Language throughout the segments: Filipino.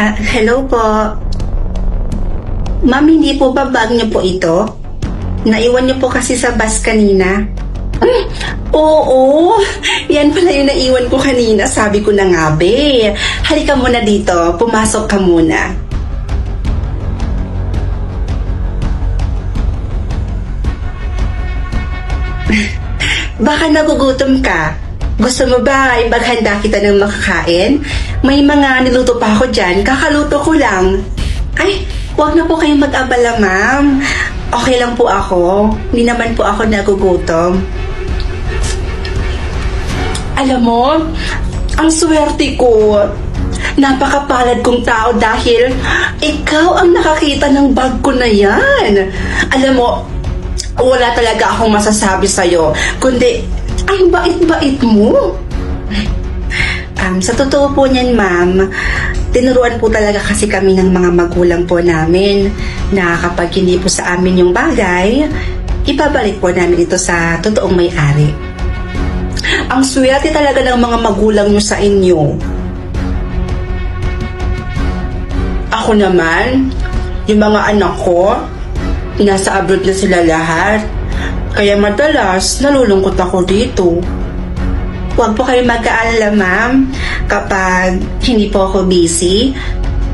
Hello po. Ma'am, hindi po ba bag niyo po ito? Naiwan niyo po kasi sa bus kanina. Oo, yan pala yung naiwan ko kanina. Sabi ko na nga, be. Halika muna dito, pumasok ka muna. Baka nagugutom ka. Gusto mo ba ipaghanda kita ng makakain? May mga niluto pa ako dyan, kakaluto ko lang. Ay, huwag na po kayong mag-abala, ma'am. Okay lang po ako. Hindi naman po ako nagugutom. Alam mo, ang swerte ko. Napakapalad kong tao dahil ikaw ang nakakita ng bag ko na yan. Alam mo, wala talaga akong masasabi sa'yo, kundi ang bait-bait mo. Sa totoo po niyan, ma'am, tinuruan po talaga kasi kami ng mga magulang po namin na kapag hindi po sa amin yung bagay, ipabalik po namin ito sa totoong may-ari. Ang swerte talaga ng mga magulang nyo sa inyo. Ako naman, yung mga anak ko, nasa abroad na sila lahat. Kaya madalas, nalulungkot ako dito. Huwag po kayo mag-aalala, ma'am. Kapag hindi po ako busy,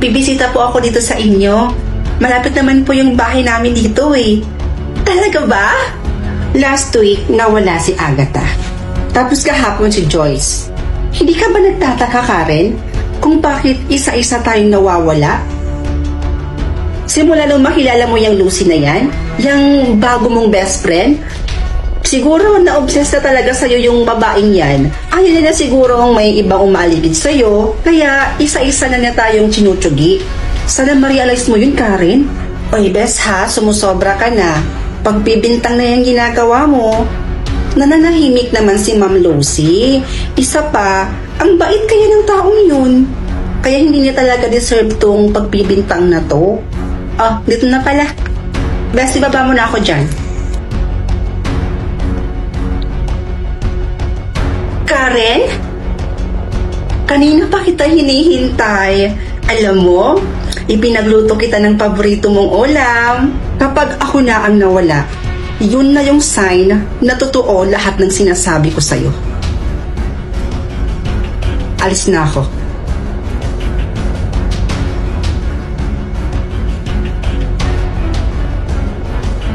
bibisita po ako dito sa inyo. Malapit naman po yung bahay namin dito eh. Talaga ba? Last week, nawala si Agatha. Tapos kahapon si Joyce. Hindi ka ba nagtataka, Karen, kung bakit isa-isa tayong nawawala? Simula nung makilala mo yung Lucy na yan, yung bago mong best friend, siguro na-obsess na talaga sa'yo yung babaeng yan. Ayaw na siguro may ibang umaligid sa'yo, kaya isa-isa na tayong tinutsugi. Sana ma-realize mo yun, Karen. Oy, bes ha, sumusobra ka na. Pagbibintang na yung ginagawa mo, nananahimik naman si Ma'am Lucy. Isa pa, ang bait kaya ng taong yun. Kaya hindi niya talaga deserve tong pagbibintang na to. Oh, dito na pala. Bes, ibaba mo na ako dyan. Karen? Kanina pa kita hinihintay. Alam mo, ipinagluto kita ng paborito mong ulam. Kapag ako na ang nawala, yun na yung sign na totoo lahat ng sinasabi ko sa'yo. Alis na ako.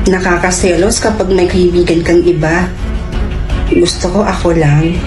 Nakakaselos kapag may kaibigan kang iba. Gusto ko ako lang.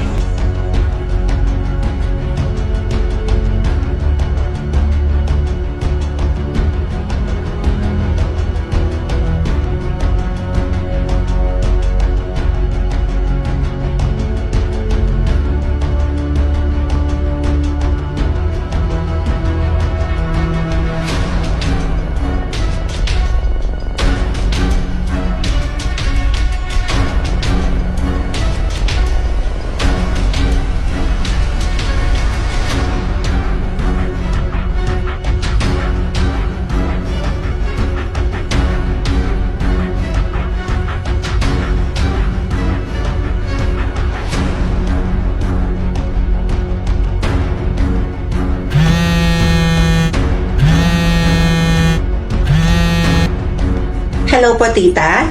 Hello po, tita?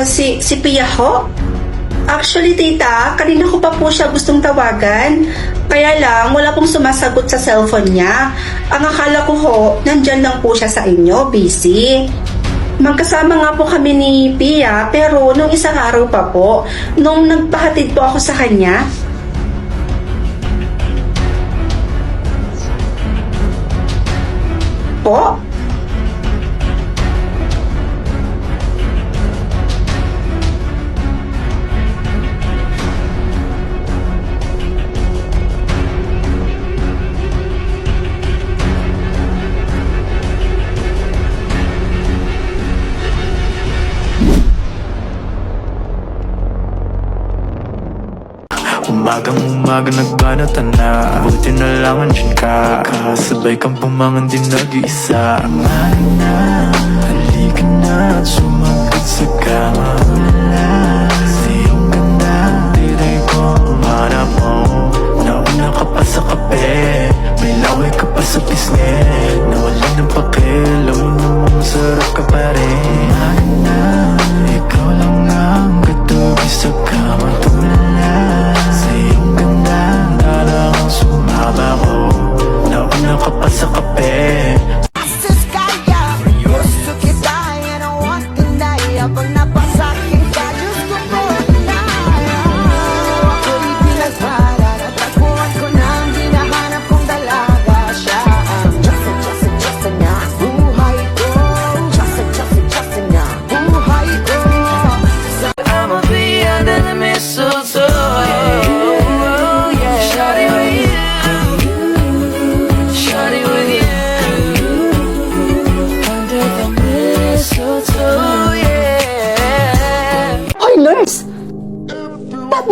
Si Pia ho? Actually, tita, kanina ko pa po siya gustong tawagan. Kaya lang, wala pong sumasagot sa cellphone niya. Ang akala ko ho, nandyan lang po siya sa inyo, busy. Magkasama nga po kami ni Pia, pero nung isang araw pa po, nung nagpahatid po ako sa kanya. Po? Umagang-umaga nagbanata na, buti na lang andyan ka. Kasabay kang pumangan din nag-iisa. Umaga na, halika na at sumagot sa kama. Siyong ganda, tiray ko, hanap mo. Nauna ka pa sa kape.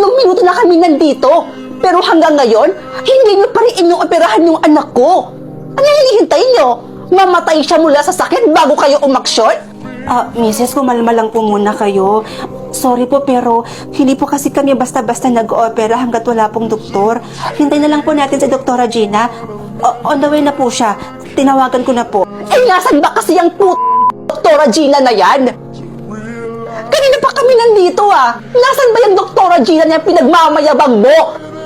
minuto na kami nandito. Pero hanggang ngayon, hindi niyo pa rin inooperahan yung anak ko. Ano hinihintay niyo? Mamatay siya mula sa sakit bago kayo umaksyon? Mrs., kumalma lang po muna kayo. Sorry po, pero hindi po kasi kami basta-basta nag-opera hanggat wala pong doktor. Hintay na lang po natin si Doktora Gina. On the way na po siya. Tinawagan ko na po. Eh, nasan ba kasi yung Doktora Gina na yan? Kanina pa kami nandito Nasaan ba yung Doktora Gina na yung pinagmamayabang mo?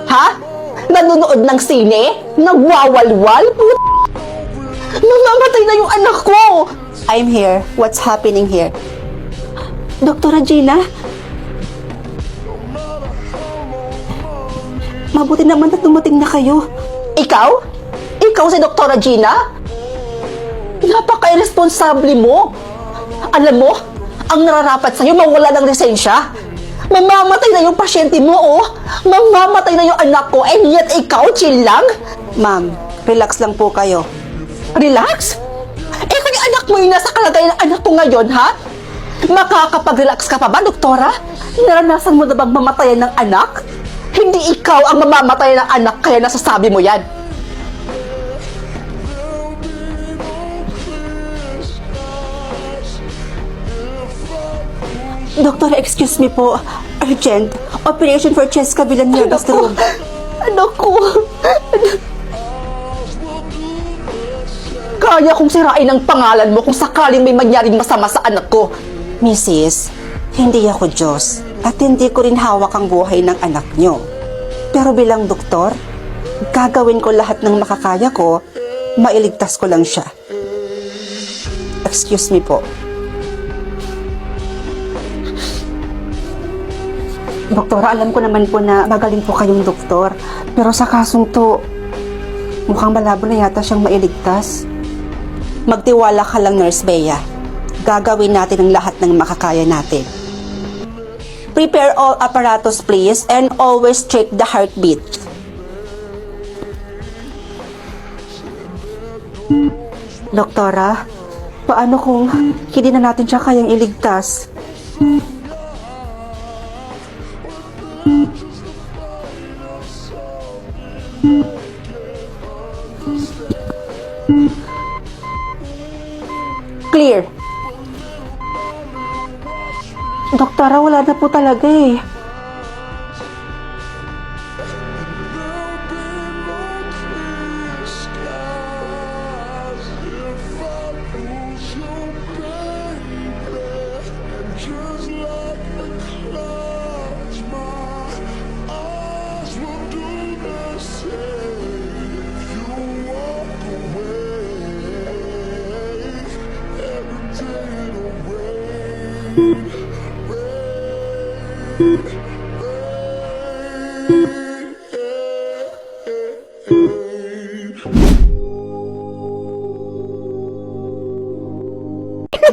Ha? Nanonood ng sine? Nagwawalwal? Mamamatay na yung anak ko! I'm here. What's happening here? Doktora Gina? Mabuti naman na dumating na kayo. Ikaw? Ikaw si Doktora Gina? Napaka-irresponsable mo. Alam mo, ang nararapat sa'yo mawala ng lisensya. Mamamatay na yung pasyente mo, Mamamatay na yung anak ko, and yet ikaw, chill lang? Ma'am, relax lang po kayo. Relax? Eh, kung yung anak mo yung nasa kalagayan ng anak ko ngayon, ha? Makakapag-relax ka pa ba, doktora? Naranasan mo na bang mamatayan ng anak? Hindi ikaw ang mamamatay ng anak, kaya nasasabi mo yan. Doktor, excuse me po. Urgent. Operation for chest kabilang nervous stroke. Anak ko. Kaya kong sirain ang pangalan mo kung sakaling may mangyaring masama sa anak ko. Mrs., hindi ako Diyos at hindi ko rin hawak ang buhay ng anak nyo. Pero bilang doktor, gagawin ko lahat ng makakaya ko, mailigtas ko lang siya. Excuse me po. Doktora, alam ko naman po na magaling po kayong doktor. Pero sa kasong to, mukhang malabo na yata siyang mailigtas. Magtiwala ka lang, Nurse Bea. Gagawin natin ang lahat ng makakaya natin. Prepare all apparatus, please, and always check the heartbeat. Doktora, paano kung hindi na natin siya kayang iligtas? Clear. Doktora, wala na po talaga eh.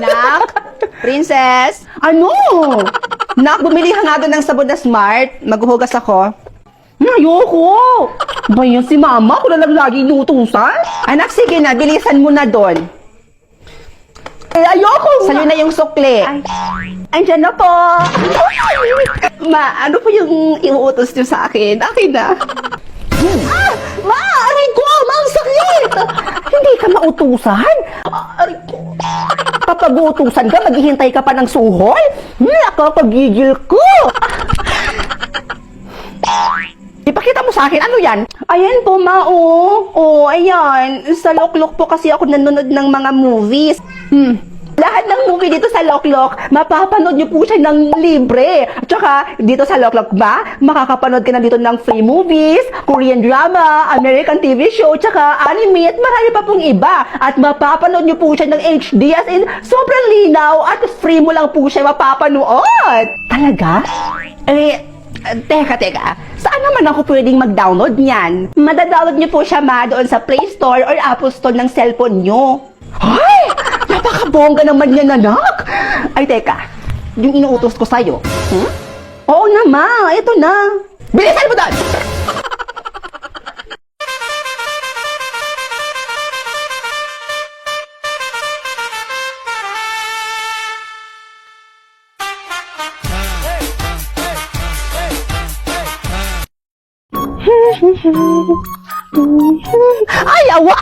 Nak? Princess? Ano? Nak, bumili ka nga doon ng sabon na Smart. Maghuhugas ako. Ayoko! Ba yan si mama? Ako na lang lagi inutusan? Anak, sige na. Bilisan mo na doon. Eh, ayoko! Sa'yo na yung sukli. Andyan na po. Ma, ano po yung iuutos niyo sa akin? Akin na. Ma! Aray ko! Ma, ang sakit! Hindi ka mautusan? Aray ko. Kapag utusan ka, maghihintay ka pa ng suhol? Nakakagigil ko! Ipakita mo sa akin, ano yan? Ayan po, ma, oh. Ayan. Sa Loklok po kasi ako nanonood ng mga movies. Lahat ng movie dito sa Loklok, mapapanood niyo po siya ng libre. At saka, dito sa Loklok ba, makakapanood ka na dito ng free movies, Korean drama, American TV show, tsaka anime, at marami pa pong iba. At mapapanood niyo po siya ng HD, as in, sobrang linaw, at free mo lang po siya mapapanood. Talaga? Teka. Saan naman ako pwedeng mag-download niyan? Madadownload niyo po siya, ma, doon sa Play Store or Apple Store ng cellphone niyo. Ay! Napakabongga naman yan, anak! Ay, teka. Yung inuutos ko sa'yo. Oo na, ma. Ito na. Bilisan mo doon! Ay, awa!